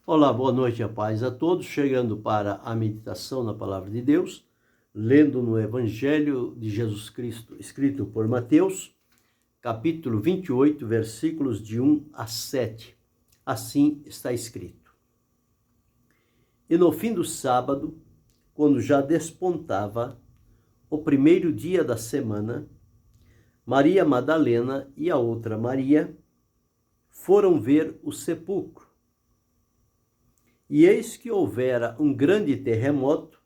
Olá, boa noite, a paz a todos. Chegando para a meditação na Palavra de Deus, lendo no Evangelho de Jesus Cristo, escrito por Mateus, capítulo 28, versículos de 1 a 7. Assim está escrito. E no fim do sábado, quando já despontava o primeiro dia da semana, Maria Madalena e a outra Maria foram ver o sepulcro. E eis que houvera um grande terremoto,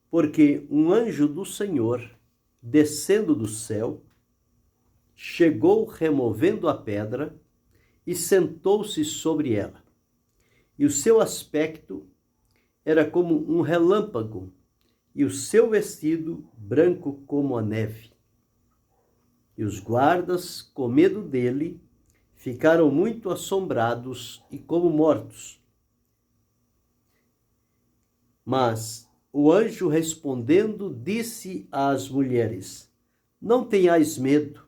porque um anjo do Senhor, descendo do céu, chegou removendo a pedra e sentou-se sobre ela. E o seu aspecto era como um relâmpago, e o seu vestido branco como a neve. E os guardas, com medo dele, ficaram muito assombrados e como mortos. Mas o anjo respondendo disse às mulheres: Não tenhais medo,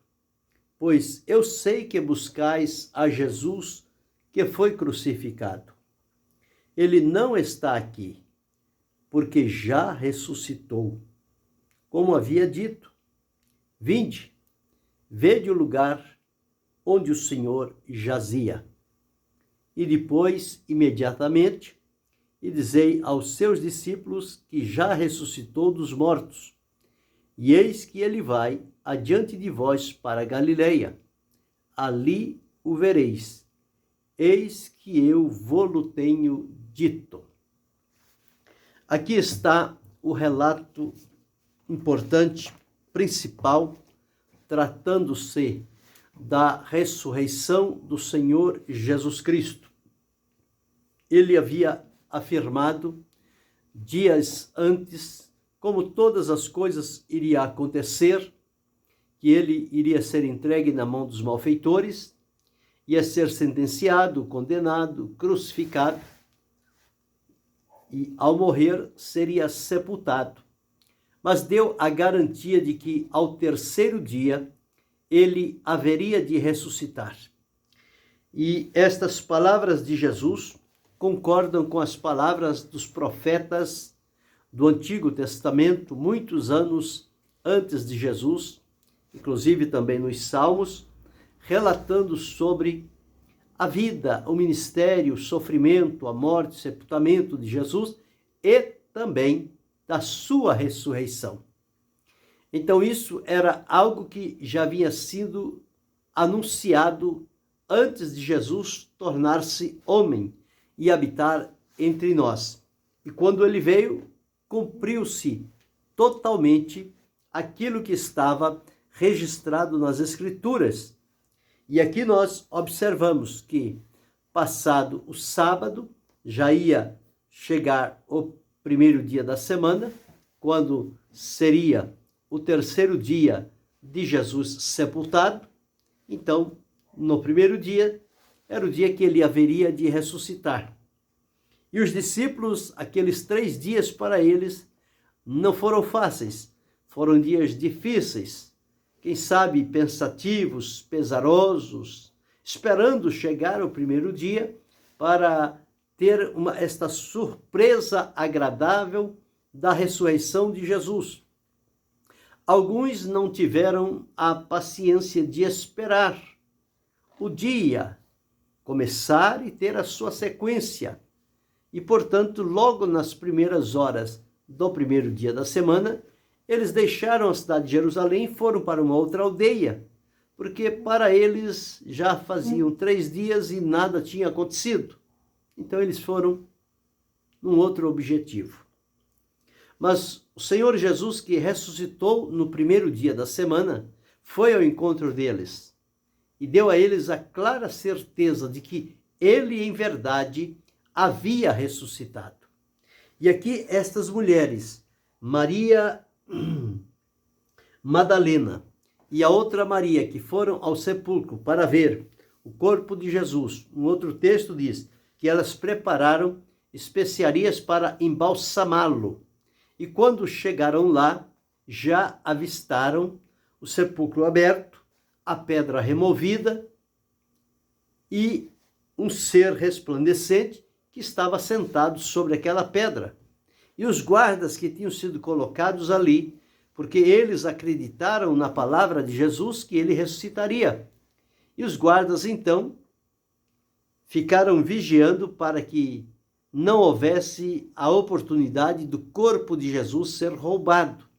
pois eu sei que buscais a Jesus que foi crucificado. Ele não está aqui, porque já ressuscitou, como havia dito. Vinde, vede o lugar onde o Senhor jazia. E depois, imediatamente, e dizei aos seus discípulos que já ressuscitou dos mortos. E eis que ele vai adiante de vós para Galileia. Ali o vereis. Eis que eu vô-lo tenho dito. Aqui está o relato importante, principal, tratando-se da ressurreição do Senhor Jesus Cristo. Ele havia afirmado dias antes, como todas as coisas iriam acontecer, que ele iria ser entregue na mão dos malfeitores, ia ser sentenciado, condenado, crucificado, e ao morrer seria sepultado. Mas deu a garantia de que ao terceiro dia ele haveria de ressuscitar. E estas palavras de Jesus concordam com as palavras dos profetas do Antigo Testamento, muitos anos antes de Jesus, inclusive também nos Salmos, relatando sobre a vida, o ministério, o sofrimento, a morte, o sepultamento de Jesus e também da sua ressurreição. Então isso era algo que já havia sido anunciado antes de Jesus tornar-se homem e habitar entre nós. E quando ele veio, cumpriu-se totalmente aquilo que estava registrado nas Escrituras. E aqui nós observamos que, passado o sábado, já ia chegar o primeiro dia da semana, quando seria o terceiro dia de Jesus sepultado. Então, no primeiro dia, era o dia que ele haveria de ressuscitar. E os discípulos, aqueles 3 dias para eles, não foram fáceis, foram dias difíceis, quem sabe pensativos, pesarosos, esperando chegar o primeiro dia para ter esta surpresa agradável da ressurreição de Jesus. Alguns não tiveram a paciência de esperar o dia começar e ter a sua sequência. E, portanto, logo nas primeiras horas do primeiro dia da semana, eles deixaram a cidade de Jerusalém e foram para uma outra aldeia, porque para eles já faziam 3 dias e nada tinha acontecido. Então eles foram num outro objetivo. Mas o Senhor Jesus, que ressuscitou no primeiro dia da semana, foi ao encontro deles e deu a eles a clara certeza de que ele, em verdade, havia ressuscitado. E aqui estas mulheres, Maria Madalena e a outra Maria, que foram ao sepulcro para ver o corpo de Jesus. Um outro texto diz que elas prepararam especiarias para embalsamá-lo. E quando chegaram lá, já avistaram o sepulcro aberto, a pedra removida e um ser resplandecente que estava sentado sobre aquela pedra. E os guardas que tinham sido colocados ali, porque eles acreditaram na palavra de Jesus que ele ressuscitaria. E os guardas, então, ficaram vigiando para que não houvesse a oportunidade do corpo de Jesus ser roubado.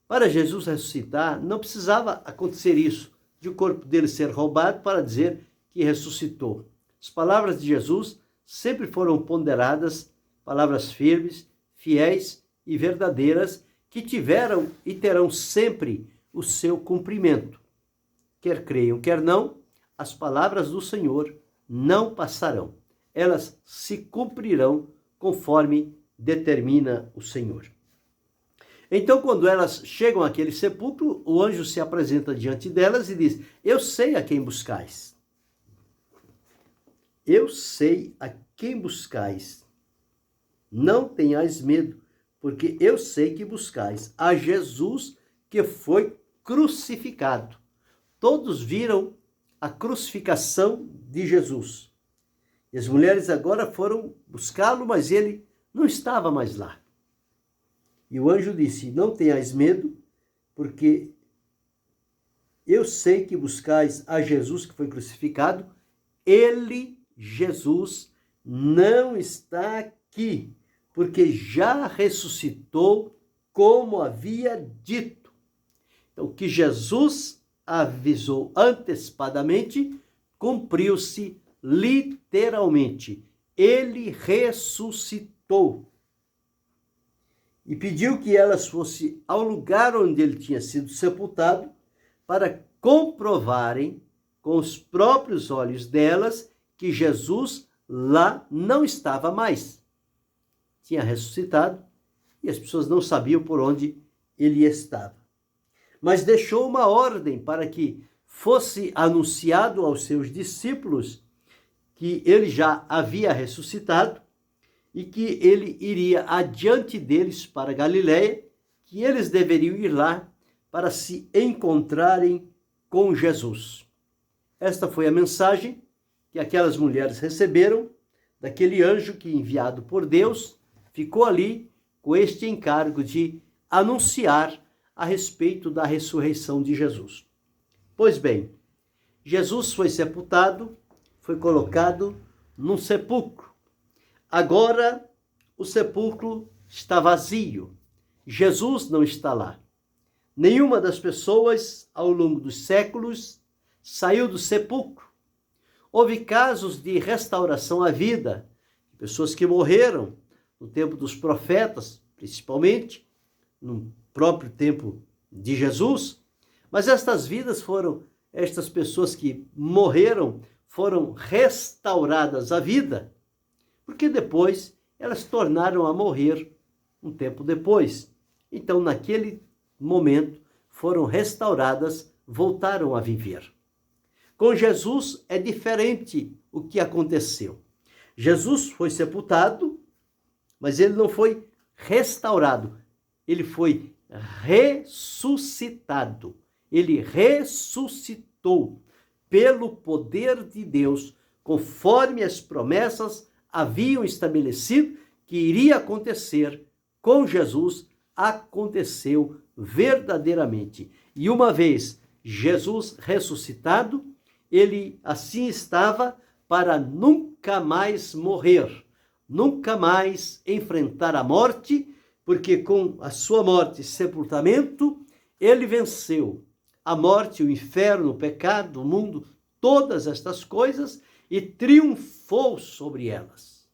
Para Jesus ressuscitar, não precisava acontecer isso, de o corpo dele ser roubado para dizer que ressuscitou. As palavras de Jesus sempre foram ponderadas, palavras firmes, fiéis e verdadeiras, que tiveram e terão sempre o seu cumprimento. Quer creiam, quer não, as palavras do Senhor não passarão. Elas se cumprirão conforme determina o Senhor. Então, quando elas chegam àquele sepulcro, o anjo se apresenta diante delas e diz: eu sei a quem buscais. Eu sei a quem buscais. Não tenhais medo, porque eu sei que buscais a Jesus que foi crucificado. Todos viram a crucificação de Jesus. E as mulheres agora foram buscá-lo, mas ele não estava mais lá. E o anjo disse: não tenhais medo, porque eu sei que buscais a Jesus que foi crucificado. Ele, Jesus, não está aqui, porque já ressuscitou, como havia dito. Então, o que Jesus avisou antecipadamente, cumpriu-se literalmente. Ele ressuscitou. E pediu que elas fossem ao lugar onde ele tinha sido sepultado, para comprovarem com os próprios olhos delas que Jesus lá não estava mais. Tinha ressuscitado e as pessoas não sabiam por onde ele estava. Mas deixou uma ordem para que fosse anunciado aos seus discípulos que ele já havia ressuscitado e que ele iria adiante deles para Galiléia, que eles deveriam ir lá para se encontrarem com Jesus. Esta foi a mensagem que aquelas mulheres receberam daquele anjo que, enviado por Deus, ficou ali com este encargo de anunciar a respeito da ressurreição de Jesus. Pois bem, Jesus foi sepultado, foi colocado num sepulcro. Agora o sepulcro está vazio. Jesus não está lá. Nenhuma das pessoas, ao longo dos séculos, saiu do sepulcro. Houve casos de restauração à vida, pessoas que morreram no tempo dos profetas, principalmente, no próprio tempo de Jesus, mas estas pessoas que morreram, foram restauradas à vida, porque depois elas tornaram a morrer um tempo depois. Então, naquele momento, foram restauradas, voltaram a viver. Com Jesus é diferente o que aconteceu. Jesus foi sepultado, mas ele não foi restaurado, ele foi ressuscitado. Ele ressuscitou pelo poder de Deus, conforme as promessas haviam estabelecido que iria acontecer com Jesus, aconteceu verdadeiramente. E uma vez Jesus ressuscitado, ele assim estava para nunca mais morrer, nunca mais enfrentar a morte, porque com a sua morte e sepultamento, ele venceu a morte, o inferno, o pecado, o mundo, todas estas coisas, e triunfou sobre elas.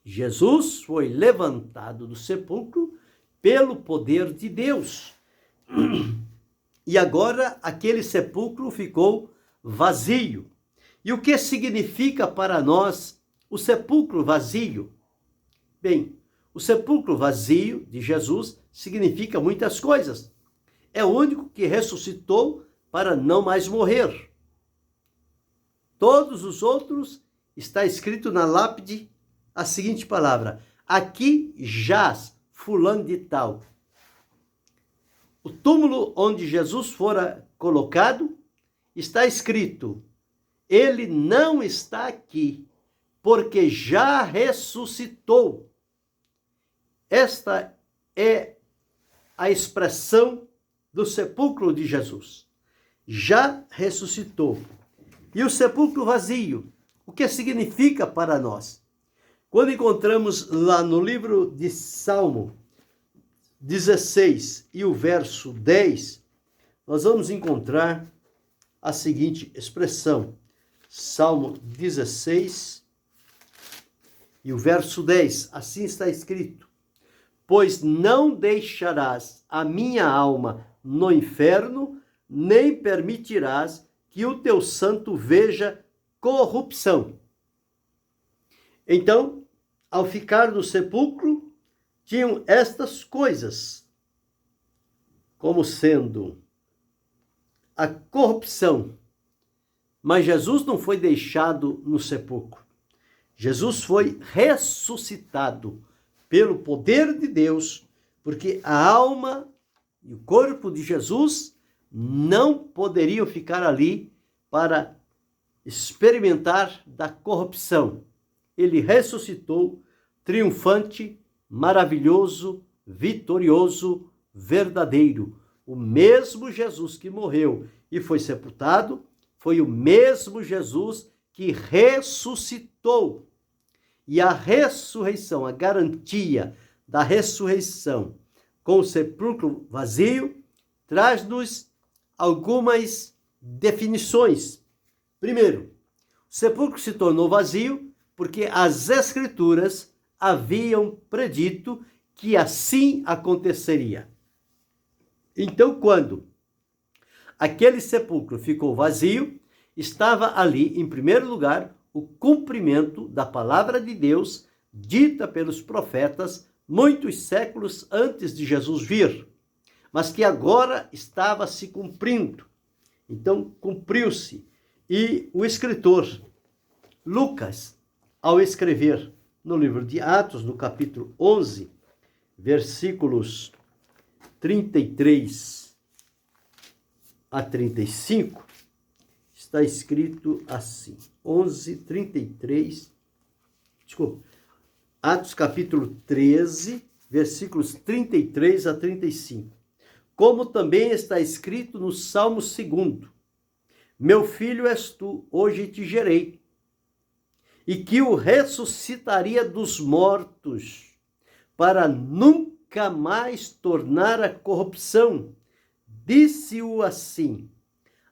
Jesus foi levantado do sepulcro pelo poder de Deus. E agora aquele sepulcro ficou vazio. E o que significa para nós o sepulcro vazio? Bem, o sepulcro vazio de Jesus significa muitas coisas. É o único que ressuscitou para não mais morrer. Todos os outros, está escrito na lápide a seguinte palavra: aqui jaz fulano de tal. O túmulo onde Jesus fora colocado, está escrito: ele não está aqui, porque já ressuscitou. Esta é a expressão do sepulcro de Jesus. Já ressuscitou. E o sepulcro vazio, o que significa para nós? Quando encontramos lá no livro de Salmo 16 e o verso 10, nós vamos encontrar a seguinte expressão. Salmo 16 e o verso 10, assim está escrito: pois não deixarás a minha alma no inferno, nem permitirás que o teu santo veja corrupção. Então, ao ficar no sepulcro, tinham estas coisas, como sendo a corrupção. Mas Jesus não foi deixado no sepulcro. Jesus foi ressuscitado pelo poder de Deus, porque a alma e o corpo de Jesus não poderiam ficar ali para experimentar da corrupção. Ele ressuscitou, triunfante, maravilhoso, vitorioso, verdadeiro. O mesmo Jesus que morreu e foi sepultado, foi o mesmo Jesus que ressuscitou. E a ressurreição, a garantia da ressurreição com o sepulcro vazio, traz-nos algumas definições. Primeiro, o sepulcro se tornou vazio porque as Escrituras haviam predito que assim aconteceria. Então, quando aquele sepulcro ficou vazio, estava ali, em primeiro lugar, o cumprimento da palavra de Deus dita pelos profetas muitos séculos antes de Jesus vir, mas que agora estava se cumprindo. Então, cumpriu-se. E o escritor Lucas, ao escrever no livro de Atos, no capítulo 11, versículos 33 a 35, está escrito assim, 11:33, Atos capítulo 13, versículos 33 a 35. Como também está escrito no Salmo 2: meu filho és tu, hoje te gerei, e que o ressuscitaria dos mortos, para nunca mais tornar a corrupção. Disse-o assim: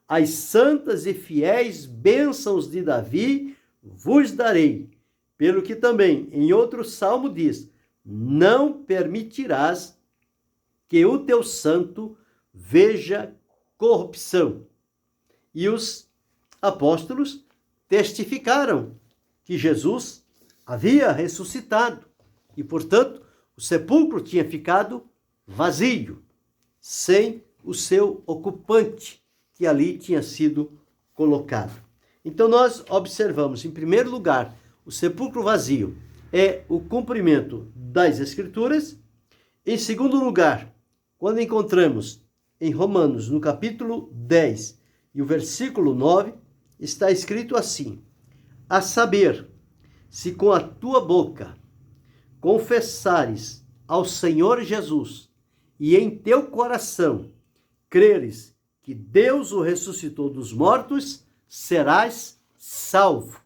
as santas e fiéis bênçãos de Davi vos darei. Pelo que também em outro salmo diz: não permitirás que o teu santo veja corrupção. E os apóstolos testificaram que Jesus havia ressuscitado e, portanto, o sepulcro tinha ficado vazio, sem o seu ocupante, que ali tinha sido colocado. Então nós observamos, em primeiro lugar, o sepulcro vazio é o cumprimento das Escrituras. Em segundo lugar, quando encontramos em Romanos, no capítulo 10 e o versículo 9, está escrito assim: a saber, se com a tua boca confessares ao Senhor Jesus e em teu coração creres que Deus o ressuscitou dos mortos, serás salvo.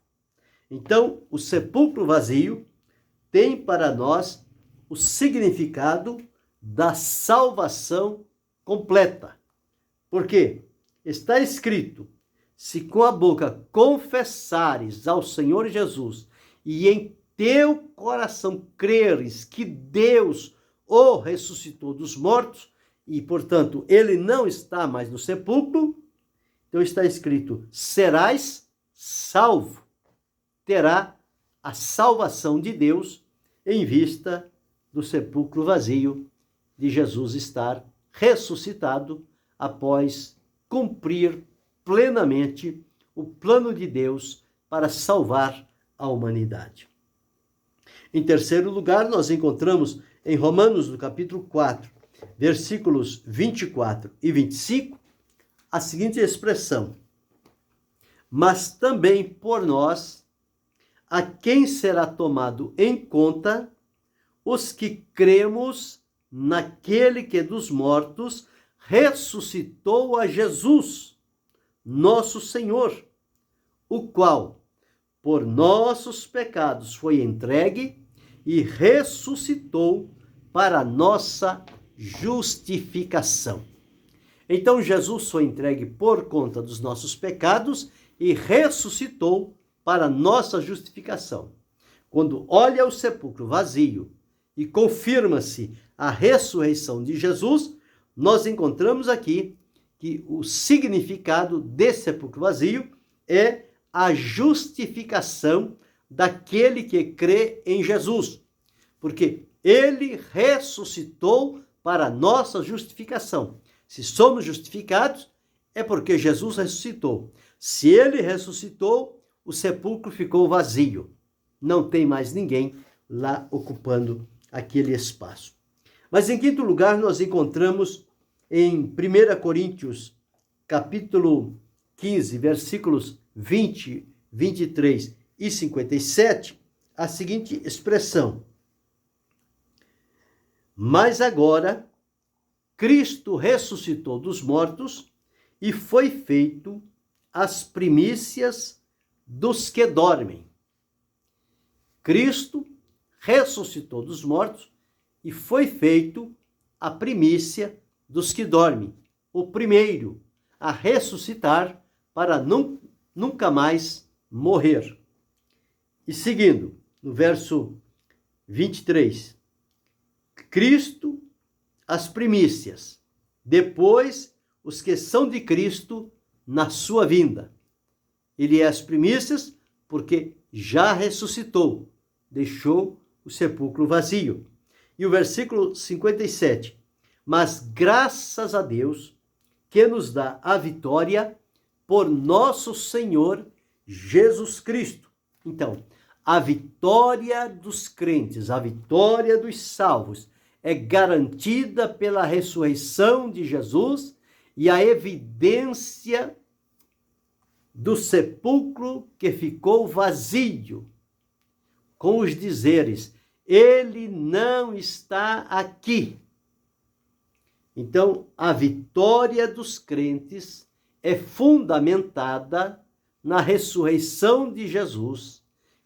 Então, o sepulcro vazio tem para nós o significado da salvação completa. Por quê? Está escrito: se com a boca confessares ao Senhor Jesus e em teu coração creres que Deus o ressuscitou dos mortos, e, portanto, ele não está mais no sepulcro, então está escrito: serás salvo. Terá a salvação de Deus em vista do sepulcro vazio de Jesus estar ressuscitado após cumprir plenamente o plano de Deus para salvar a humanidade. Em terceiro lugar, nós encontramos em Romanos, no capítulo 4, versículos 24 e 25, a seguinte expressão: mas também por nós a quem será tomado em conta os que cremos naquele que dos mortos ressuscitou a Jesus, nosso Senhor, o qual, por nossos pecados, foi entregue e ressuscitou para nossa justificação. Então, Jesus foi entregue por conta dos nossos pecados e ressuscitou para nossa justificação. Quando olha o sepulcro vazio e confirma-se a ressurreição de Jesus, nós encontramos aqui que o significado desse sepulcro vazio é a justificação daquele que crê em Jesus, porque ele ressuscitou para nossa justificação. Se somos justificados, é porque Jesus ressuscitou. Se ele ressuscitou, o sepulcro ficou vazio. Não tem mais ninguém lá ocupando aquele espaço. Mas em quinto lugar, nós encontramos em 1 Coríntios, capítulo 15, versículos 20, 23 e 57, a seguinte expressão: mas agora Cristo ressuscitou dos mortos e foi feito as primícias dos que dormem. Cristo ressuscitou dos mortos e foi feito a primícia dos que dormem, o primeiro a ressuscitar para nunca mais morrer. E seguindo, no verso 23, Cristo, as primícias, depois os que são de Cristo na sua vinda. Ele é as primícias porque já ressuscitou, deixou o sepulcro vazio. E o versículo 57, mas graças a Deus que nos dá a vitória por nosso Senhor Jesus Cristo. Então, a vitória dos crentes, a vitória dos salvos é garantida pela ressurreição de Jesus e a evidência do sepulcro que ficou vazio, com os dizeres: ele não está aqui. Então, a vitória dos crentes é fundamentada na ressurreição de Jesus,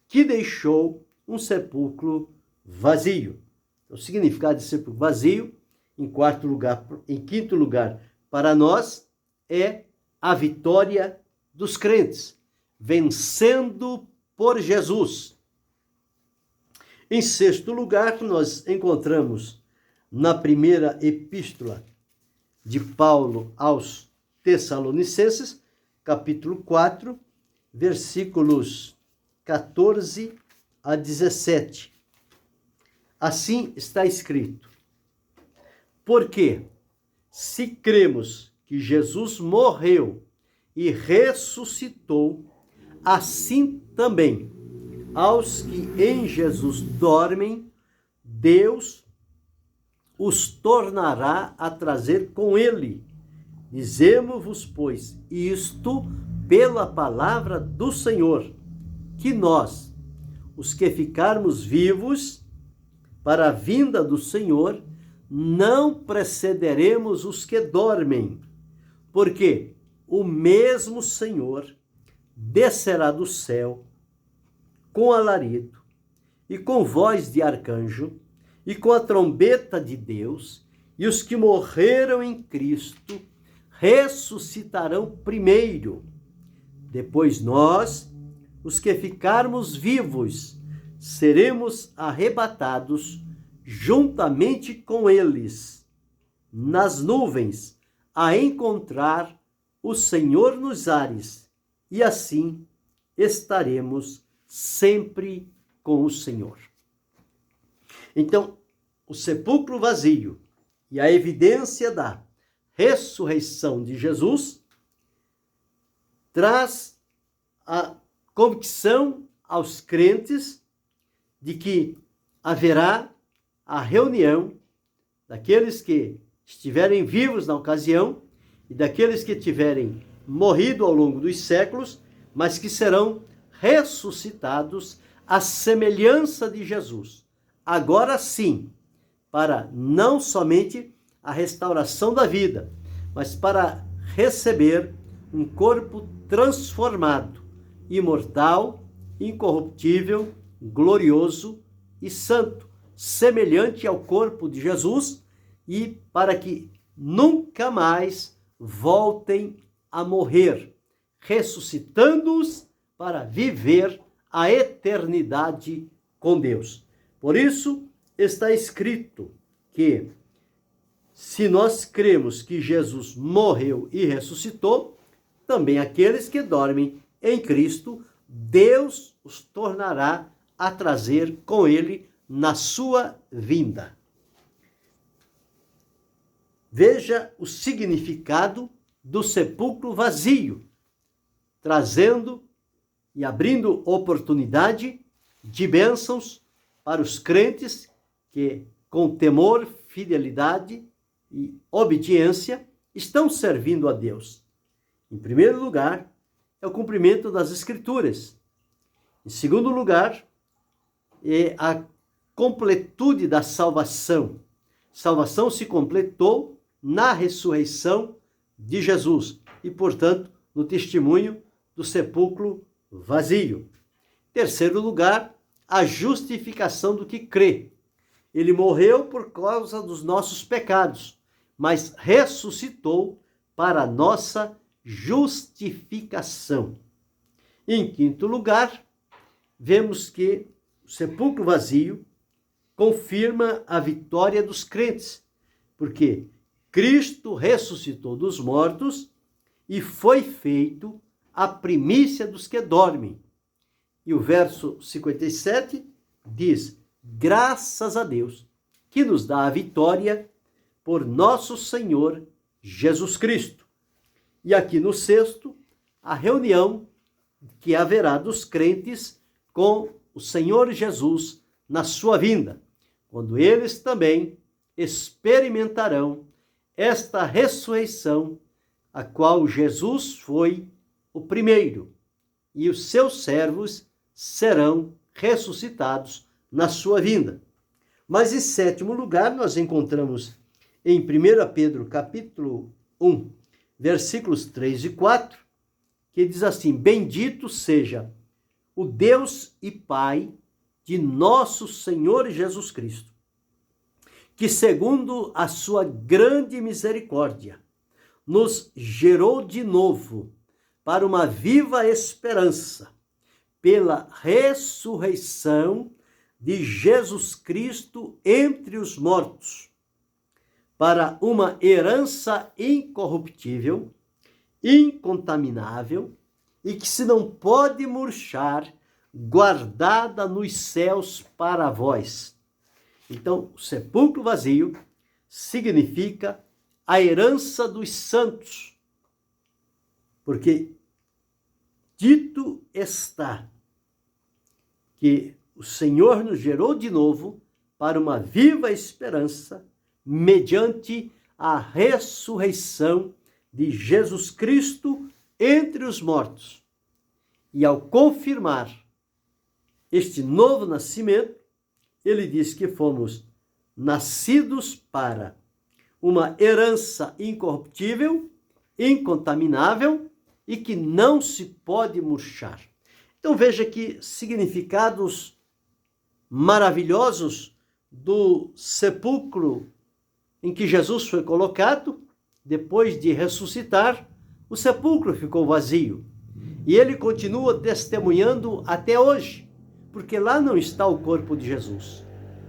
que deixou um sepulcro vazio. O significado de sepulcro vazio, em quinto lugar, para nós, é a vitória dos crentes, vencendo por Jesus. Em sexto lugar, nós encontramos na primeira epístola de Paulo aos Tessalonicenses, capítulo 4, versículos 14 a 17. Assim está escrito: porque se cremos que Jesus morreu e ressuscitou, assim também aos que em Jesus dormem, Deus os tornará a trazer com ele. Dizemos-vos, pois, isto pela palavra do Senhor, que nós, os que ficarmos vivos para a vinda do Senhor, não precederemos os que dormem, porque o mesmo Senhor descerá do céu com alarido e com voz de arcanjo e com a trombeta de Deus, e os que morreram em Cristo ressuscitarão primeiro. Depois nós, os que ficarmos vivos, seremos arrebatados juntamente com eles nas nuvens, a encontrar o Senhor nos ares, e assim estaremos sempre com o Senhor. Então, o sepulcro vazio e a evidência da ressurreição de Jesus traz a convicção aos crentes de que haverá a reunião daqueles que estiverem vivos na ocasião e daqueles que tiverem morrido ao longo dos séculos, mas que serão ressuscitados à semelhança de Jesus. Agora sim, para não somente a restauração da vida, mas para receber um corpo transformado, imortal, incorruptível, glorioso e santo, semelhante ao corpo de Jesus, e para que nunca mais voltem a morrer, ressuscitando-os para viver a eternidade com Deus. Por isso está escrito que, se nós cremos que Jesus morreu e ressuscitou, também aqueles que dormem em Cristo, Deus os tornará a trazer com ele na sua vinda. Veja o significado do sepulcro vazio, trazendo e abrindo oportunidade de bênçãos para os crentes que, com temor, fidelidade e obediência, estão servindo a Deus. Em primeiro lugar, é o cumprimento das Escrituras. Em segundo lugar, é a completude da salvação. Salvação se completou na ressurreição de Jesus e, portanto, no testemunho do sepulcro vazio. Em terceiro lugar, a justificação do que crê. Ele morreu por causa dos nossos pecados, mas ressuscitou para a nossa justificação. Em quinto lugar, vemos que o sepulcro vazio confirma a vitória dos crentes, porque Cristo ressuscitou dos mortos e foi feito a primícia dos que dormem. E o verso 57 diz: graças a Deus que nos dá a vitória por nosso Senhor Jesus Cristo. E aqui no sexto, a reunião que haverá dos crentes com o Senhor Jesus na sua vinda, quando eles também experimentarão esta ressurreição, a qual Jesus foi o primeiro, e os seus servos serão ressuscitados na sua vinda. Mas em sétimo lugar, nós encontramos em 1 Pedro capítulo 1, versículos 3 e 4, que diz assim: bendito seja o Deus e Pai de nosso Senhor Jesus Cristo, que segundo a sua grande misericórdia, nos gerou de novo para uma viva esperança, pela ressurreição de Jesus Cristo entre os mortos, para uma herança incorruptível, incontaminável e que se não pode murchar, guardada nos céus para vós. Então, o sepulcro vazio significa a herança dos santos, porque dito está que o Senhor nos gerou de novo para uma viva esperança, mediante a ressurreição de Jesus Cristo entre os mortos. E ao confirmar este novo nascimento, ele diz que fomos nascidos para uma herança incorruptível, incontaminável e que não se pode murchar. Então veja que significados maravilhosos do sepulcro em que Jesus foi colocado. Depois de ressuscitar, o sepulcro ficou vazio. E ele continua testemunhando até hoje, porque lá não está o corpo de Jesus.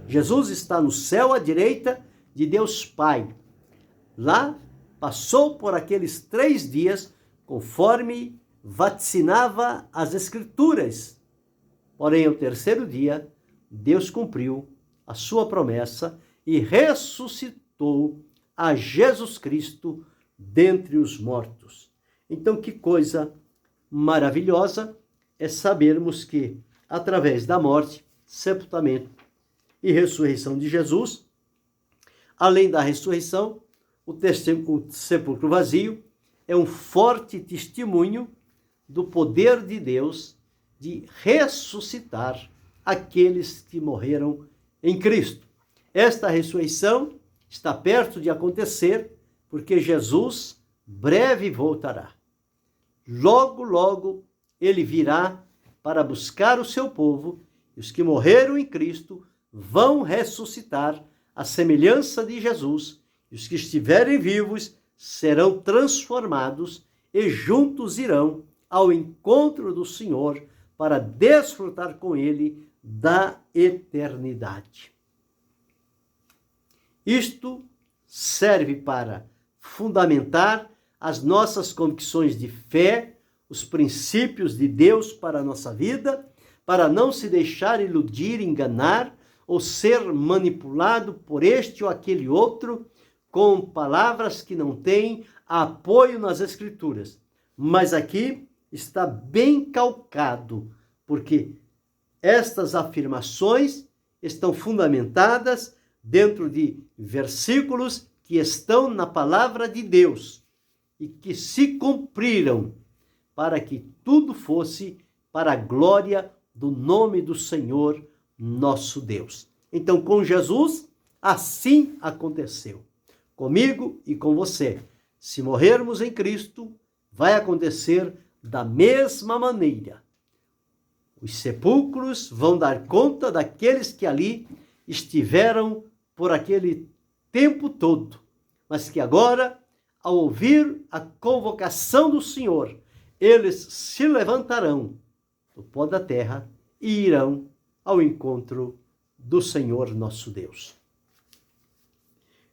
Jesus está no céu à direita de Deus Pai. Lá passou por aqueles 3 dias, conforme vaticinava as Escrituras. Porém, ao terceiro dia, Deus cumpriu a sua promessa e ressuscitou a Jesus Cristo dentre os mortos. Então, que coisa maravilhosa é sabermos que, através da morte, sepultamento e ressurreição de Jesus, além da ressurreição, o sepulcro vazio é um forte testemunho do poder de Deus de ressuscitar aqueles que morreram em Cristo. Esta ressurreição está perto de acontecer, porque Jesus breve voltará. Logo, logo, ele virá para buscar o seu povo, e os que morreram em Cristo vão ressuscitar à semelhança de Jesus, e os que estiverem vivos serão transformados e juntos irão ao encontro do Senhor para desfrutar com ele da eternidade. Isto serve para fundamentar as nossas convicções de fé, os princípios de Deus para a nossa vida, para não se deixar iludir, enganar ou ser manipulado por este ou aquele outro com palavras que não têm apoio nas Escrituras. Mas aqui está bem calcado, porque estas afirmações estão fundamentadas dentro de versículos que estão na palavra de Deus e que se cumpriram para que tudo fosse para a glória do nome do Senhor nosso Deus. Então, com Jesus, assim aconteceu. Comigo e com você. Se morrermos em Cristo, vai acontecer da mesma maneira. Os sepulcros vão dar conta daqueles que ali estiveram por aquele tempo todo, mas que agora, ao ouvir a convocação do Senhor, eles se levantarão do pó da terra e irão ao encontro do Senhor nosso Deus.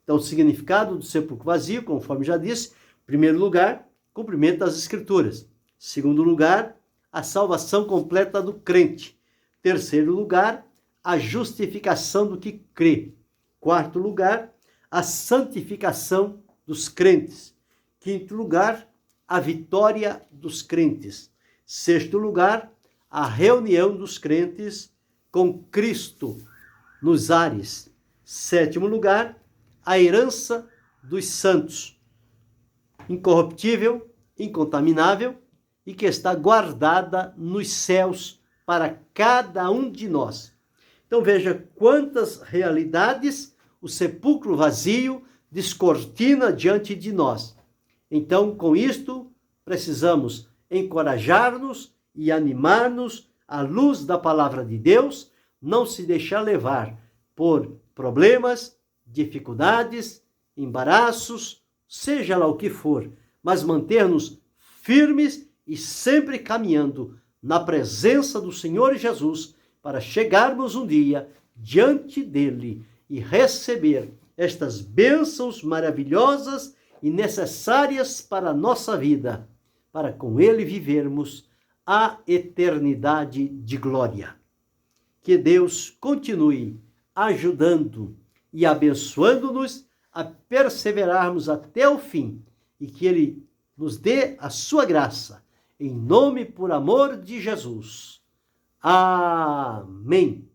Então, o significado do sepulcro vazio, conforme já disse, em primeiro lugar, cumprimento das Escrituras. Em segundo lugar, a salvação completa do crente. Em terceiro lugar, a justificação do que crê. Em quarto lugar, a santificação dos crentes. Em quinto lugar, a vitória dos crentes. Em sexto lugar, a reunião dos crentes com Cristo nos ares. Em sétimo lugar, a herança dos santos, incorruptível, incontaminável e que está guardada nos céus para cada um de nós. Então veja quantas realidades o sepulcro vazio descortina diante de nós. Então, com isto, precisamos encorajar-nos e animar-nos à luz da palavra de Deus, não se deixar levar por problemas, dificuldades, embaraços, seja lá o que for, mas manter-nos firmes e sempre caminhando na presença do Senhor Jesus para chegarmos um dia diante dele e receber estas bênçãos maravilhosas e necessárias para a nossa vida, para com ele vivermos a eternidade de glória. Que Deus continue ajudando e abençoando-nos a perseverarmos até o fim e que ele nos dê a sua graça, em nome e por amor de Jesus. Amém.